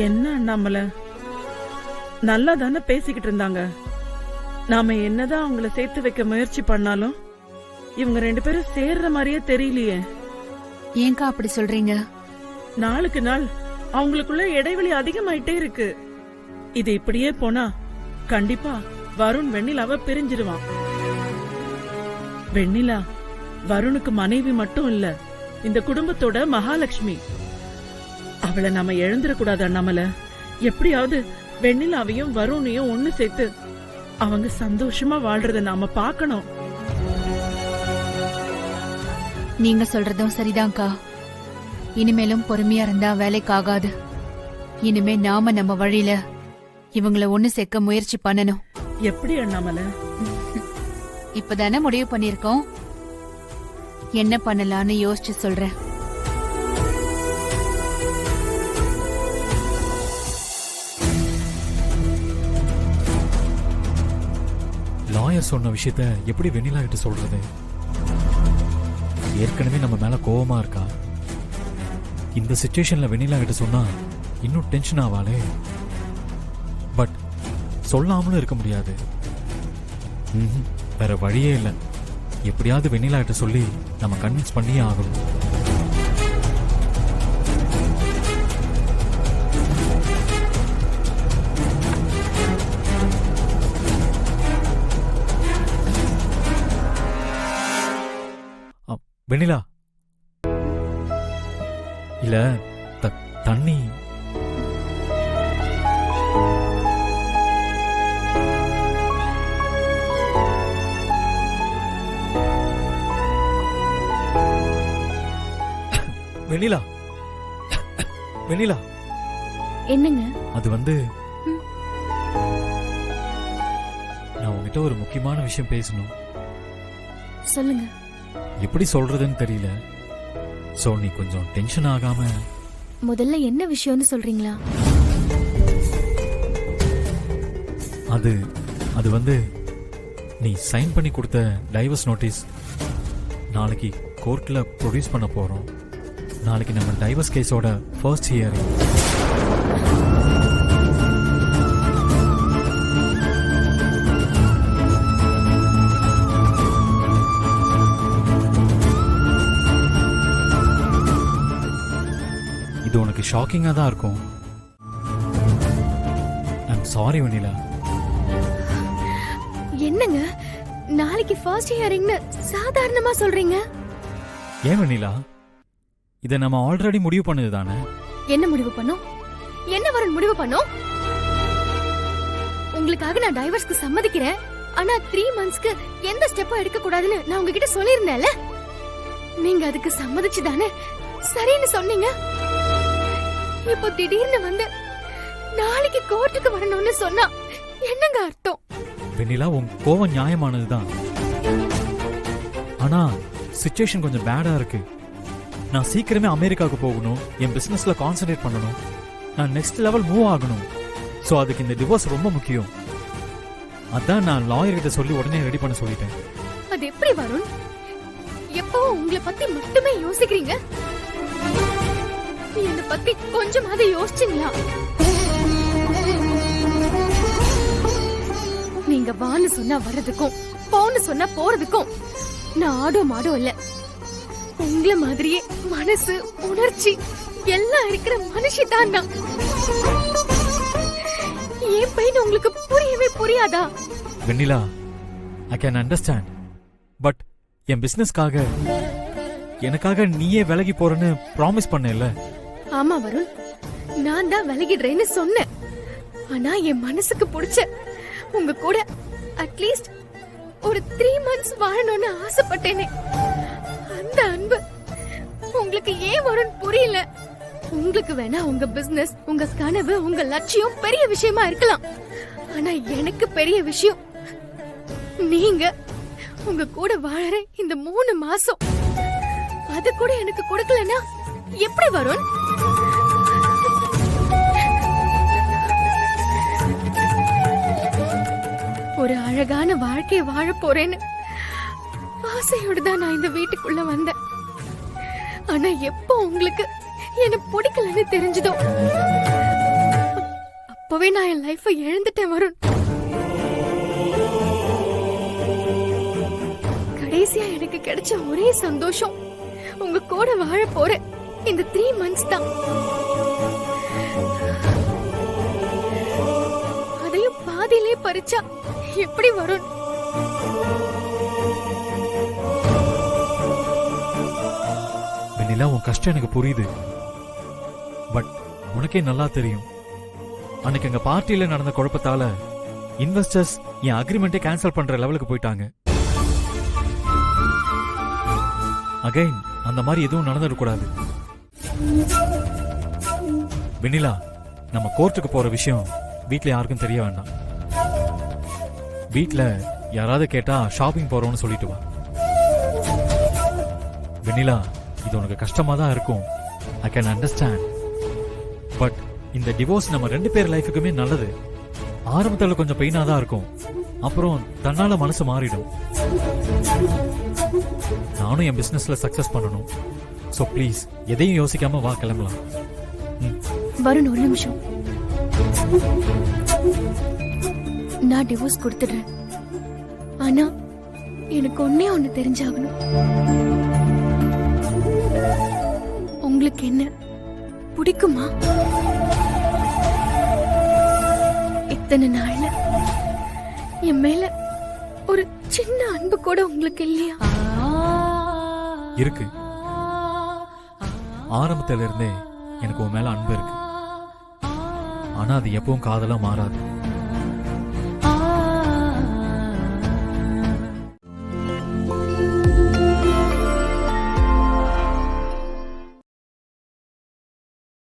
என்ன நம்மள நல்லா தானே பேசிக்கிட்டு இருந்தாங்க. நாம என்னதான் அவங்கள சேர்த்து வைக்க முயற்சி பண்ணாலும் இவங்க 2 பேரும் சேர்ற மாதிரியே தெரியலையே. ஏங்கா அப்படி சொல்றீங்க? நாளுக்கு நாள் அவங்களுக்குள்ள இடைவெளி அதிகமாயிட்டே இருக்கு. இது இப்படியே போனா கண்டிப்பா வருண் வெண்ணிலாவை பிரிஞ்சிருவான். வெண்ணிலா வருணுக்கு மனைவி மட்டும் இல்ல, இந்த குடும்பத்தோட மகாலட்சுமி. அவளை நம்ம எழுந்துடக்கூடாதா? நம்மள எப்படியாவது வெண்ணிலாவையும் வருணையும் ஒண்ணு சேர்த்து அவங்க சந்தோஷமா வாழ்றத நாம பாக்கணும். நீங்க சொல்றதும் சரிதான்க்கா. இனிமேலும் பொறுமையா இருந்தா வேலைக்கு ஆகாது. இனிமே நாம நம்ம வழியில இவங்கள ஒண்ணு சேர்க்க முயற்சி பண்ணணும். எப்படி அண்ணாமலை? இப்பதானே முடிவு பண்ணிருக்கோம். என்ன பண்ணலாம்னு யோசிச்சு சொல்றேன். லாயர் சொன்ன விஷயத்த எப்படி வெண்ணிலா கிட்ட சொல்றது? ஏற்கனவே நம்ம மேல கோவமா இருக்கா. இந்த சிச்சுவேஷன்ல வெண்ணிலா கிட்ட சொன்னா இன்னும் டென்ஷன் ஆவாளே. பட் சொல்லாமலும் இருக்க முடியாது. வேற வழியே இல்லை. எப்படியாவது வெண்ணிலா கிட்ட சொல்லி நம்ம கன்வின்ஸ் பண்ணியே ஆகணும். வெண்ணிலா இல்ல தண்ணி. வெண்ணிலா வெண்ணிலா என்னங்க? அது வந்து நான் உங்ககிட்ட ஒரு முக்கியமான விஷயம் பேசணும். சொல்லுங்க. எப்படி சொல்றதுன்னு தெரியல. சோ நீ கொஞ்சம் டென்ஷன் ஆகாம முதல்ல என்ன விஷயம்னு சொல்றீங்களா? அது வந்து நீ சைன் பண்ணி கொடுத்த டைவர்ஸ் நோட்டீஸ் நாளைக்கு கோர்ட்ல ப்ரொடியூஸ் பண்ண போறோம். நாளைக்கு நம்ம டைவர்ஸ் கேஸோட ஃபர்ஸ்ட் ஹியரிங். இது உனக்கு ஷாக்கிங்கா தான் இருக்கும். ஐம் சாரி வெண்ணிலா. என்னங்க நாளைக்கு ஃபர்ஸ்ட் ஹியரிங்னு சாதாரணமா சொல்றீங்க? ஏன் வெண்ணிலா, இதை நம்ம ஆல்ரெடி முடிவு பண்ணது தானே. என்ன முடிவு பண்ணோம்? என்ன வரணும் முடிவு பண்ணோம்? உங்களுக்காக நான் டைவர்ஸ்க்கு சம்மதிக்கிறேன். ஆனா 3 monthsக்கு எந்த ஸ்டெப்பும் எடுக்க கூடாதுன்னு நான் உங்ககிட்ட சொல்லியிருந்தேன்ல. நீங்க அதுக்கு சம்மதிச்சு தானே சரின்னு சொன்னீங்க. இப்போ திடீர்னு வந்து நாளைக்கு கோர்ட்டுக்கு வரணும்னு சொன்னா என்னங்க அர்த்தம்? வெண்ணிலா, உன் கோவம் நியாயமானதுதான். ஆனா சிச்சுவேஷன் கொஞ்சம் பேடா இருக்கு. நான் சீக்கிரமே அமெரிக்காவுக்கு போகணும். என் பிசினஸ்ல கான்சென்ட்ரேட் பண்ணணும். நான் நெக்ஸ்ட் லெவல் மூவ் ஆகணும். சோ அதுக்கு இந்த டிவோர்ஸ் ரொம்ப முக்கியம். அதான் நான் லாயர் கிட்ட சொல்லி உடனே ரெடி பண்ண சொல்லிட்டேன். அது எப்படி வரும்? எப்பவும் உங்களை பத்தி மட்டுமே யோசிக்கிறீங்க. என்ன பத்தி கொஞ்சமாவது யோசிச்சீங்களா? நீங்க வான்னு சொன்னா வர்றதுக்கும் போன்னு சொன்னா போறதுக்கும் நான் ஆடோ மாடோ இல்ல. உங்கள மாதிரியே மனசு உணர்ச்சி எல்லாம் இருக்கிற மனுஷி தான் நான். ஏன் பெயின் உங்களுக்கு புரியவே புரியாதா? வெண்ணிலா, ஐ கேன் அண்டர்ஸ்டாண்ட். பட் என் பிசினஸ்க்காக எனக்காக நீயே விலகி போறேன்னு ப்ராமிஸ் பண்ணல. ஆமா வருண், நான் தான் விலகிடுறேன்னு சொன்னேன். ஆனா என் மனசுக்கு பிடிச்ச உங்க கூட அட்லீஸ்ட் ஒரு 3 months வாழணும்னு ஆசைப்பட்டேனே. அந்த அன்பு உங்களுக்கு ஏன் வருண் புரியல? உங்களுக்கு வேணா உங்க பிசினஸ், உங்க கனவு, உங்க லட்சியம் பெரிய விஷயமா இருக்கலாம். ஆனா எனக்கு பெரிய விஷயம் நீங்க உங்க கூட வாழற இந்த 3 மாசம். அது கூட எனக்கு கொடுக்கலனா எப்படி வருண்? ஒரு அழகான வாழ்க்கையை வாழ போறேன்னு ஆசையோடு தான் நான் இந்த வீட்டுக்குள்ள வந்தேன். ஆனா எப்போ உங்களுக்கு என்ன பிடிக்கலன்னு தெரிஞ்சதோ அப்பவே நான் என் லைஃபை இழந்துட்டேன் வருண். கடைசியா எனக்கு கிடைச்ச ஒரே சந்தோஷம் உங்க கூட வாழ போற இந்த 3 months தான். அதையும் பாதியிலே பறிச்சா எப்படி வருண்? வெண்ணிலா, உன் கஷ்டம் எனக்கு புரியுது. பட் உனக்கே நல்லா தெரியும், அன்னைக்கு எங்க பார்ட்டியில நடந்த குழப்பத்தால இன்வெஸ்டர்ஸ் என் அக்ரிமெண்டே கேன்சல் பண்ற லெவலுக்கு போயிட்டாங்க. அகைன் அந்த மாதிரி எதுவும் நடந்துடக்கூடாது. வெண்ணிலா, நம்ம கோர்ட்டுக்கு போற விஷயம் வீட்ல யாருக்கும் தெரிய வேண்டாம். வீட்ல யாராவது கேட்டா ஷாப்பிங் போறோம்னு சொல்லிட்டு வா. வெண்ணிலா, இது உனக்கு கஷ்டமா தான் இருக்கும், ஐ கேன் அண்டர்ஸ்டாண்ட். பட் இந்த டிவோர்ஸ் நம்ம 2 பேர் லைஃபுக்குமே நல்லது. ஆரம்பத்தில் கொஞ்சம் பெயினா தான் இருக்கும், அப்புறம் தன்னால மனசு மாறிடும். நானும் என் பிசினஸ்ல சக்சஸ் பண்ணணும். சோ ப்ளீஸ் எதையும் யோசிக்காம வா, கிளம்பலாம். வருண், ஒரு நிமிஷம். நான் டிவோர்ஸ் கொடுத்துடுறேன். ஆனா எனக்கு ஒண்ணு தெரிஞ்சாகணும். உங்களுக்கு என்ன பிடிக்குமா? இத்தனை நாள்ல என் மேல ஒரு சின்ன அன்பு கூட உங்களுக்கு இல்லையா? இருக்கு. ஆரம்பத்துல இருந்தே எனக்கு உன் மேல அன்பு இருக்கு. ஆனா அது எப்பவும் காதலா மாறாது.